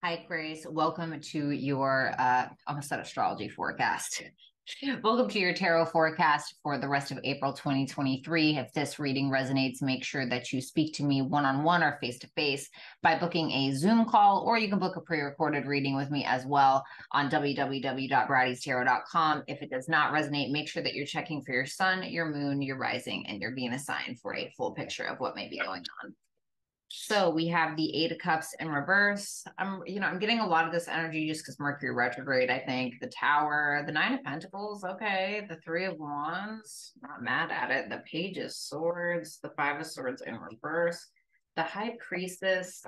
Hi, Aquarius. Welcome to your, almost said astrology forecast. Welcome to your tarot forecast for the rest of April 2023. If this reading resonates, make sure that you speak to me one-on-one or face-to-face by booking a Zoom call, or you can book a pre-recorded reading with me as well on www.brattystarot.com. If it does not resonate, make sure that you're checking for your sun, your moon, your rising, and your Venus sign for a full picture of what may be going on. So we have the Eight of Cups in reverse. I'm getting a lot of this energy just because Mercury retrograde, I think. The Tower, the Nine of Pentacles, okay. The Three of Wands, not mad at it. The Page of Swords, the Five of Swords in reverse. The High Priestess,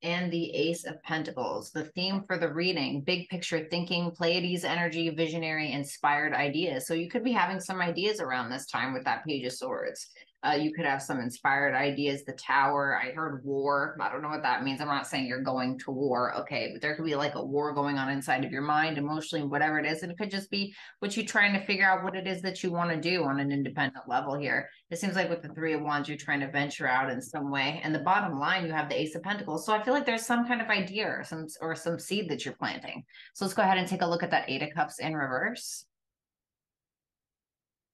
and the Ace of Pentacles. The theme for the reading, big picture thinking, Pleiades energy, visionary, inspired ideas. So you could be having some ideas around this time with that Page of Swords. You could have some inspired ideas. The Tower, I heard war. I don't know what that means. I'm not saying you're going to war, okay, but there could be like a war going on inside of your mind, emotionally, whatever it is. And it could just be what you're trying to figure out what it is that you want to do on an independent level here. It seems like with the Three of Wands, you're trying to venture out in some way. And the bottom line, you have the Ace of Pentacles. So I feel like there's some kind of idea or some seed that you're planting. So let's go ahead and take a look at that Eight of Cups in reverse.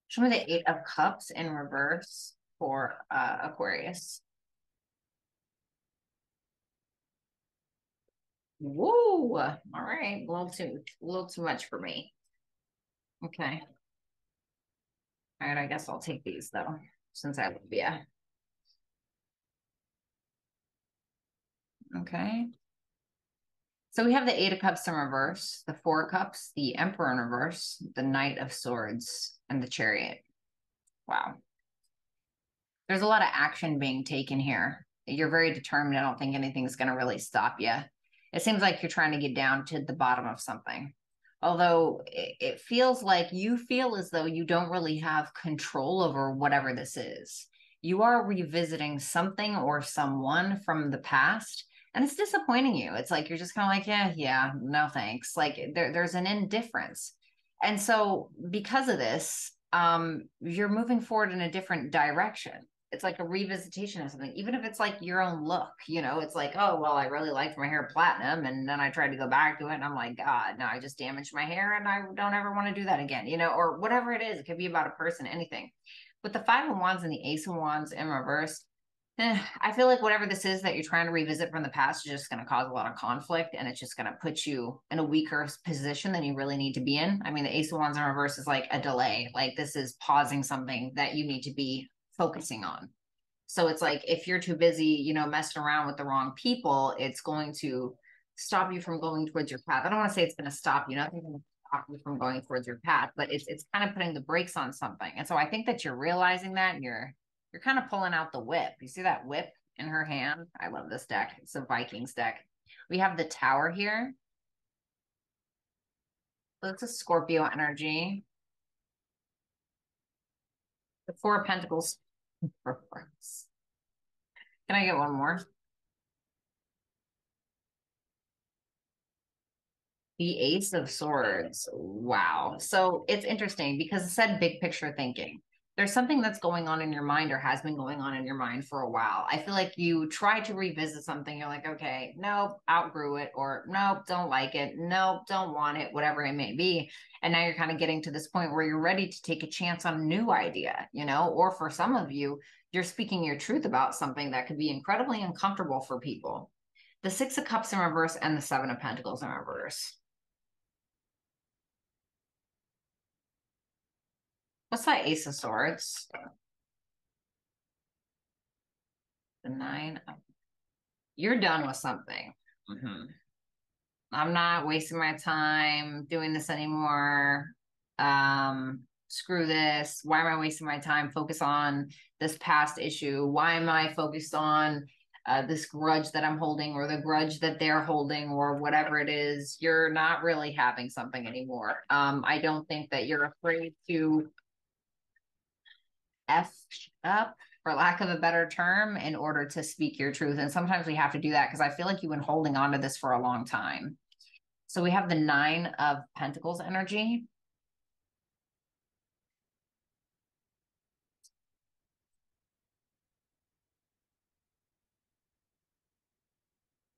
Show me the Eight of Cups in reverse for Aquarius. Woo! All right, a little too much for me. Okay. All right, I guess I'll take these though, since I love you. Okay. So we have the Eight of Cups in reverse, the Four of Cups, the Emperor in reverse, the Knight of Swords, and the Chariot. Wow. There's a lot of action being taken here. You're very determined. I don't think anything's going to really stop you. It seems like you're trying to get down to the bottom of something. Although it feels like you feel as though you don't really have control over whatever this is. You are revisiting something or someone from the past, and it's disappointing you. It's like you're just kind of like, yeah, no thanks. Like there's an indifference. And so because of this, you're moving forward in a different direction. It's like a revisitation of something, even if it's like your own look, it's like, oh, well, I really liked my hair platinum. And then I tried to go back to it. And I'm like, God, no, I just damaged my hair and I don't ever want to do that again, or whatever it is. It could be about a person, anything. With the Five of Wands and the Ace of Wands in reverse, I feel like whatever this is that you're trying to revisit from the past is just going to cause a lot of conflict, and it's just going to put you in a weaker position than you really need to be in. I mean, the Ace of Wands in reverse is like a delay. Like this is pausing something that you need to be focusing on. So it's like if you're too busy, messing around with the wrong people, it's going to stop you from going towards your path. I don't want to say it's going to stop you. Nothing's going to stop you from going towards your path, but it's kind of putting the brakes on something. And so I think that you're realizing that, and you're kind of pulling out the whip. You see that whip in her hand? I love this deck. It's a Vikings deck. We have the Tower here. So it's a Scorpio energy. The Four of Pentacles. Can I get one more? The Ace of Swords. Wow. So it's interesting because it said big picture thinking. There's something that's going on in your mind or has been going on in your mind for a while. I feel like you try to revisit something. You're like, okay, nope, outgrew it, or nope, don't like it, nope, don't want it, whatever it may be. And now you're kind of getting to this point where you're ready to take a chance on a new idea, or for some of you, you're speaking your truth about something that could be incredibly uncomfortable for people. The Six of Cups in reverse and the Seven of Pentacles in reverse. What's that Ace of Swords? The Nine of... You're done with something. Mm-hmm. I'm not wasting my time doing this anymore. Screw this. Why am I wasting my time? Focus on this past issue. Why am I focused on this grudge that I'm holding, or the grudge that they're holding, or whatever it is? You're not really having something anymore. I don't think that you're afraid to F up, for lack of a better term, in order to speak your truth. And sometimes we have to do that because I feel like you've been holding on to this for a long time. So we have the Nine of Pentacles energy.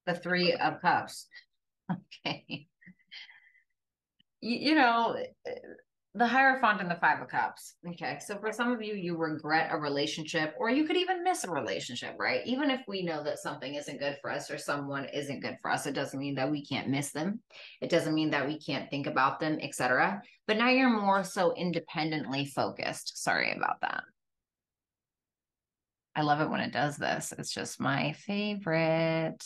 The Three of Cups. Okay. You know, the Hierophant and the Five of Cups. Okay. So for some of you, you regret a relationship, or you could even miss a relationship, right? Even if we know that something isn't good for us or someone isn't good for us, it doesn't mean that we can't miss them. It doesn't mean that we can't think about them, etc. But now you're more so independently focused. Sorry about that. I love it when it does this. It's just my favorite.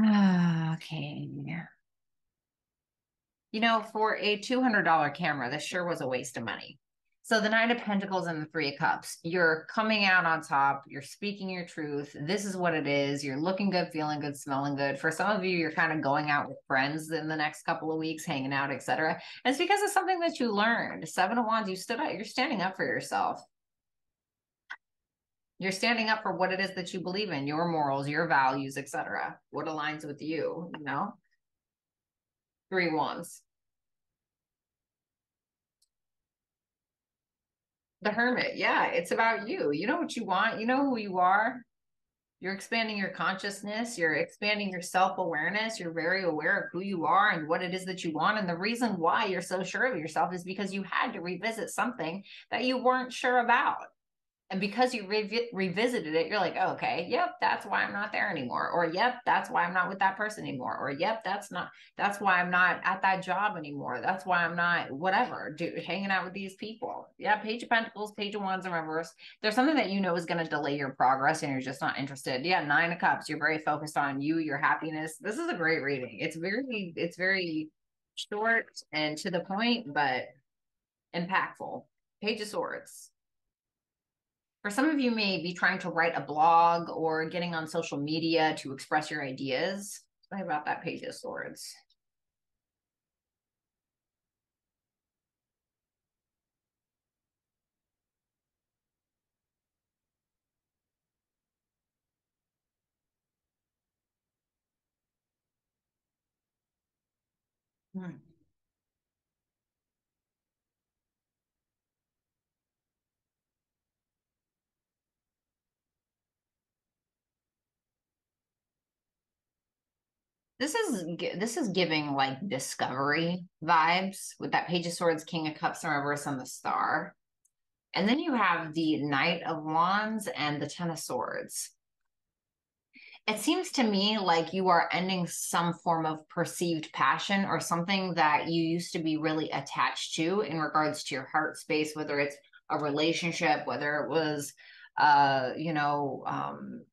Okay. You know, for a $200 camera, this sure was a waste of money. So the Nine of Pentacles and the Three of Cups, you're coming out on top. You're speaking your truth. This is what it is. You're looking good, feeling good, smelling good. For some of you, you're kind of going out with friends in the next couple of weeks, hanging out, etc. And it's because of something that you learned. Seven of Wands, you stood up. You're standing up for yourself. You're standing up for what it is that you believe in, your morals, your values, etc. What aligns with you, you know? Three Wands. The Hermit. Yeah, it's about you. You know what you want. You know who you are. You're expanding your consciousness. You're expanding your self-awareness. You're very aware of who you are and what it is that you want. And the reason why you're so sure of yourself is because you had to revisit something that you weren't sure about. And because you revisited it, you're like, oh, okay, yep, that's why I'm not there anymore. Or, yep, that's why I'm not with that person anymore. Or, yep, that's why I'm not at that job anymore. That's why I'm not, whatever, hanging out with these people. Yeah, Page of Pentacles, Page of Wands in reverse. There's something that you know is going to delay your progress and you're just not interested. Yeah, Nine of Cups, you're very focused on you, your happiness. This is a great reading. It's very short and to the point, but impactful. Page of Swords. For some of you may be trying to write a blog or getting on social media to express your ideas. Tell me about that Page of Swords. Hmm. This is giving like discovery vibes with that Page of Swords, King of Cups in reverse, on the Star. And then you have the Knight of Wands and the Ten of Swords. It seems to me like you are ending some form of perceived passion or something that you used to be really attached to in regards to your heart space, whether it's a relationship, whether it was, uh, you know, um,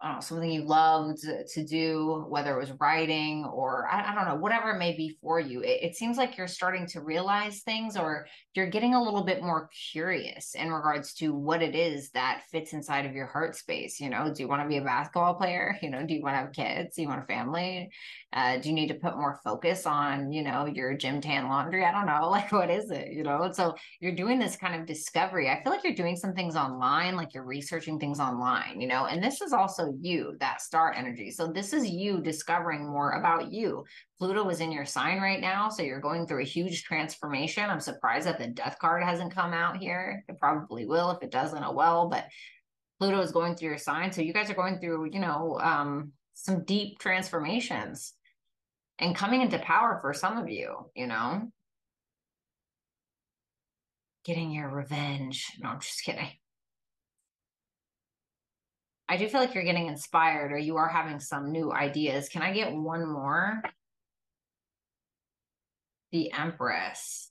I don't know, something you loved to do, whether it was writing or I don't know, whatever it may be for you. It seems like you're starting to realize things, or you're getting a little bit more curious in regards to what it is that fits inside of your heart space. You know, do you want to be a basketball player? You know, do you want to have kids? Do you want a family? Do you need to put more focus on, you know, your gym tan laundry? I don't know. Like, what is it? You know, so you're doing this kind of discovery. I feel like you're doing some things online, like you're researching things online, you know, and this is also you, that star energy. So this is you discovering more about you. Pluto is in your sign right now, so you're going through a huge transformation. I'm surprised that the death card hasn't come out here. It probably will. If it doesn't, oh well, but Pluto is going through your sign. So you guys are going through, you know, some deep transformations and coming into power for some of you, you know, getting your revenge. No, I'm just kidding. I do feel like you're getting inspired or you are having some new ideas. Can I get one more? The Empress.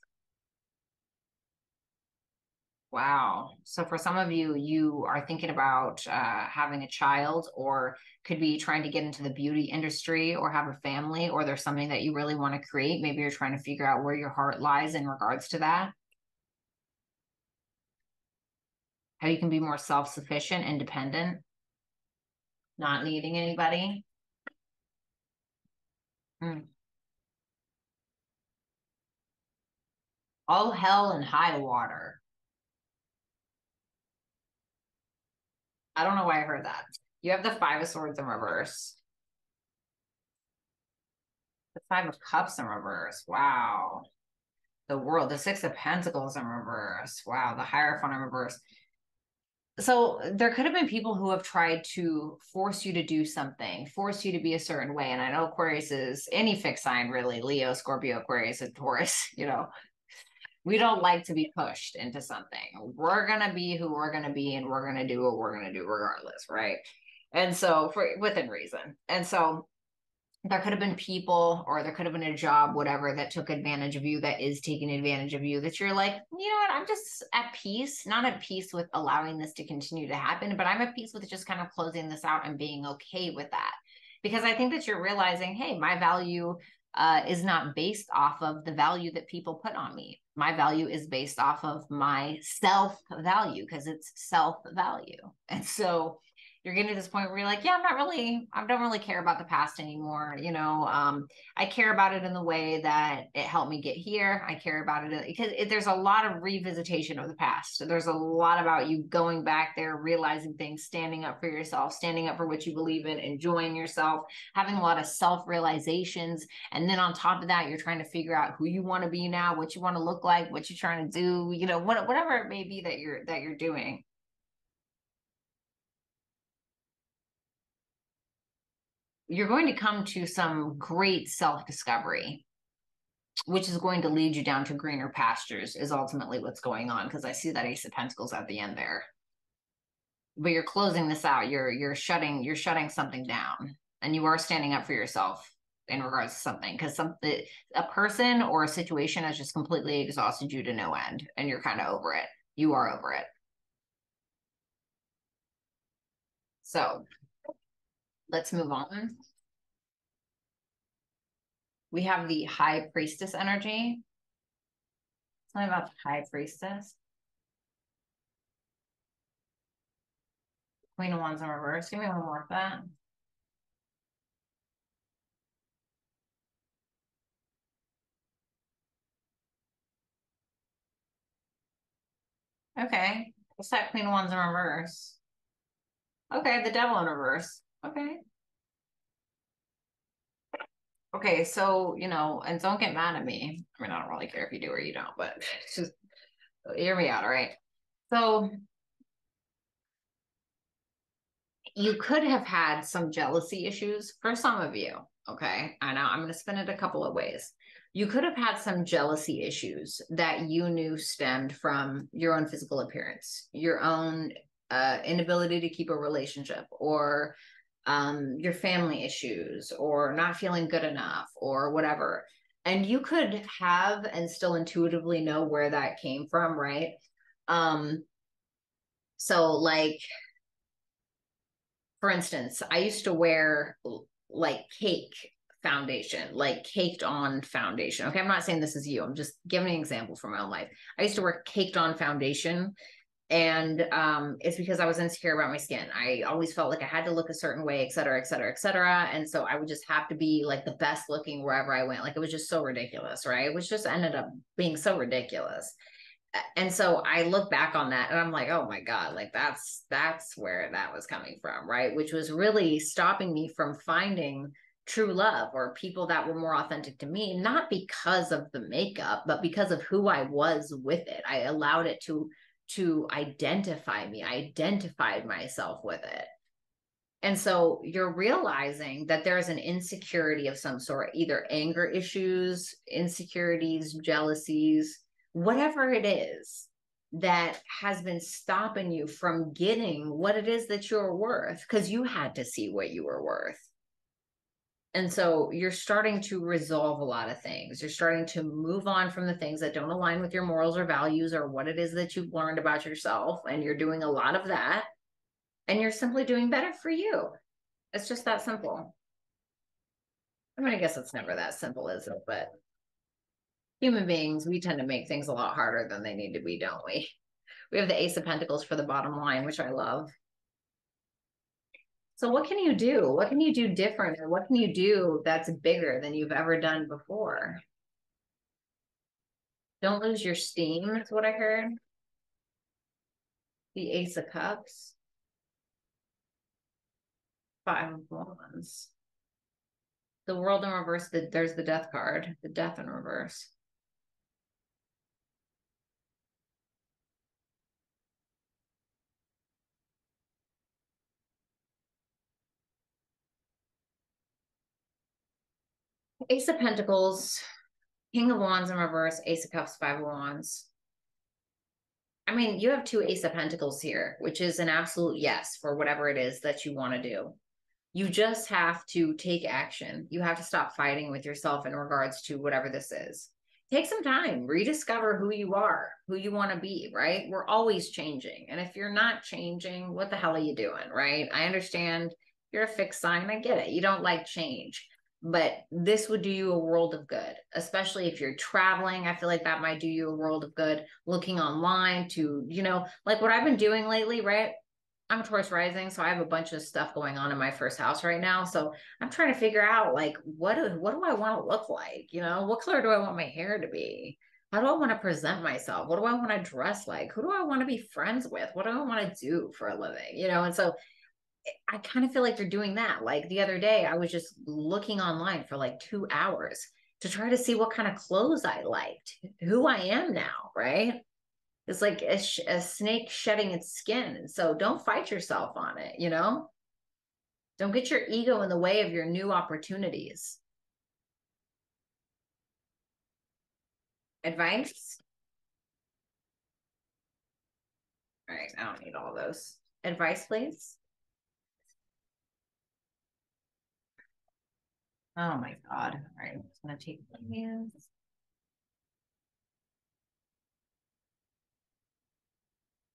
Wow. So for some of you, you are thinking about having a child, or could be trying to get into the beauty industry or have a family, or there's something that you really want to create. Maybe you're trying to figure out where your heart lies in regards to that. How you can be more self-sufficient, independent, not needing anybody. Mm. All hell and high water. I don't know why I heard that. You have the Five of Swords in reverse. The Five of Cups in reverse. Wow. The World. The Six of Pentacles in reverse. Wow. The Hierophant in reverse. So there could have been people who have tried to force you to do something, force you to be a certain way. And I know Aquarius is any fixed sign, really, Leo, Scorpio, Aquarius, and Taurus, we don't like to be pushed into something. We're going to be who we're going to be, and we're going to do what we're going to do regardless, right? And so for within reason. And so there could have been people, or there could have been a job, whatever, that took advantage of you, that is taking advantage of you, that you're like, you know what, I'm just at peace, not at peace with allowing this to continue to happen, but I'm at peace with just kind of closing this out and being okay with that. Because I think that you're realizing, hey, my value is not based off of the value that people put on me. My value is based off of my self value, because it's self value. And so you're getting to this point where you're like, yeah, I don't really care about the past anymore. I care about it in the way that it helped me get here. I care about it because there's a lot of revisitation of the past. There's a lot about you going back there, realizing things, standing up for yourself, standing up for what you believe in, enjoying yourself, having a lot of self-realizations. And then on top of that, you're trying to figure out who you want to be now, what you want to look like, what you're trying to do, whatever it may be that you're doing. You're going to come to some great self-discovery, which is going to lead you down to greener pastures, is ultimately what's going on, because I see that Ace of Pentacles at the end there. But you're closing this out. You're shutting something down, and you are standing up for yourself in regards to something, because a person or a situation has just completely exhausted you to no end, and you're kind of over it. You are over it. So let's move on. We have the High Priestess energy. Tell me about the High Priestess. Queen of Wands in reverse. Give me one more of that. Okay. What's that Queen of Wands in reverse? Okay, the Devil in reverse. Okay. Okay, so, and don't get mad at me. I mean, I don't really care if you do or you don't, but just hear me out, all right? So you could have had some jealousy issues for some of you. Okay. I know I'm going to spin it a couple of ways. You could have had some jealousy issues that you knew stemmed from your own physical appearance, your own inability to keep a relationship, or your family issues, or not feeling good enough, or whatever. And you could have and still intuitively know where that came from, right? So, like, for instance, I used to wear like caked on foundation. Okay, I'm not saying this is you. I'm just giving an example from my own life. I used to wear caked on foundation, and it's because I was insecure about my skin. I always felt like I had to look a certain way, et cetera, et cetera, et cetera. And so I would just have to be like the best looking wherever I went. Like, it was just so ridiculous, right? It was just ended up being so ridiculous. And so I look back on that and I'm like, oh my God, like that's where that was coming from, right? Which was really stopping me from finding true love, or people that were more authentic to me, not because of the makeup, but because of who I was with it. I allowed it to identify me. I identified myself with it. And so you're realizing that there's an insecurity of some sort, either anger issues, insecurities, jealousies, whatever it is that has been stopping you from getting what it is that you're worth, because you had to see what you were worth. And so you're starting to resolve a lot of things. You're starting to move on from the things that don't align with your morals or values or what it is that you've learned about yourself. And you're doing a lot of that. And you're simply doing better for you. It's just that simple. I mean, I guess it's never that simple, is it? But human beings, we tend to make things a lot harder than they need to be, don't we? We have the Ace of Pentacles for the bottom line, which I love. So what can you do? What can you do different? Or what can you do that's bigger than you've ever done before? Don't lose your steam, is what I heard. The Ace of Cups. Five of Wands. The World in reverse, there's the Death card. The Death in reverse. Ace of Pentacles, King of Wands in reverse, Ace of Cups, Five of Wands. I mean, you have two Ace of Pentacles here, which is an absolute yes for whatever it is that you want to do. You just have to take action. You have to stop fighting with yourself in regards to whatever this is. Take some time, rediscover who you are, who you want to be, right? We're always changing. And if you're not changing, what the hell are you doing, right? I understand you're a fixed sign. I get it. You don't like change, but this would do you a world of good, especially if you're traveling. I feel like that might do you a world of good. Looking online to, like what I've been doing lately, right? I'm a Taurus rising, so I have a bunch of stuff going on in my first house right now. So I'm trying to figure out like what do I want to look like? What color do I want my hair to be? How do I want to present myself? What do I want to dress like? Who do I want to be friends with? What do I want to do for a living? And so I kind of feel like they're doing that. Like the other day, I was just looking online for like 2 hours to try to see what kind of clothes I liked, who I am now, right? It's like a snake shedding its skin. And so don't fight yourself on it, Don't get your ego in the way of your new opportunities. Advice? All right, I don't need all those. Advice, please. Oh my God. All right, I'm just gonna take these.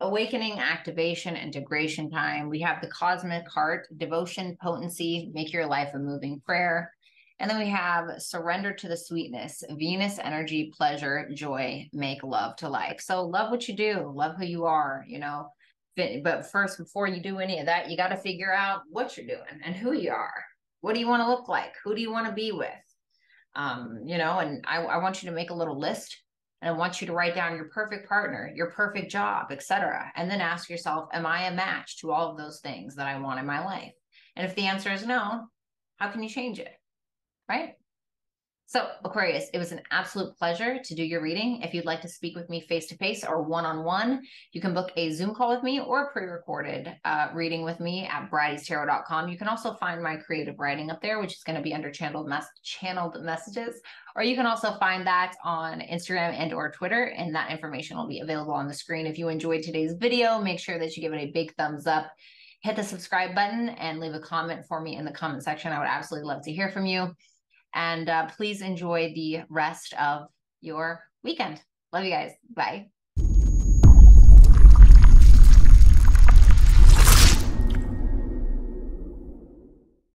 Awakening, activation, integration time. We have the cosmic heart, devotion, potency, make your life a moving prayer. And then we have surrender to the sweetness, Venus energy, pleasure, joy, make love to life. So love what you do, love who you are, But first, before you do any of that, you got to figure out what you're doing and who you are. What do you want to look like? Who do you want to be with? And I want you to make a little list, and I want you to write down your perfect partner, your perfect job, etc. And then ask yourself, am I a match to all of those things that I want in my life? And if the answer is no, how can you change it? Right? So, Aquarius, it was an absolute pleasure to do your reading. If you'd like to speak with me face to face or one on one, you can book a Zoom call with me or a pre recorded reading with me at brattystarot.com. You can also find my creative writing up there, which is going to be under channeled messages. Or you can also find that on Instagram and or Twitter, and that information will be available on the screen. If you enjoyed today's video, make sure that you give it a big thumbs up. Hit the subscribe button and leave a comment for me in the comment section. I would absolutely love to hear from you. And please enjoy the rest of your weekend. Love you guys. Bye.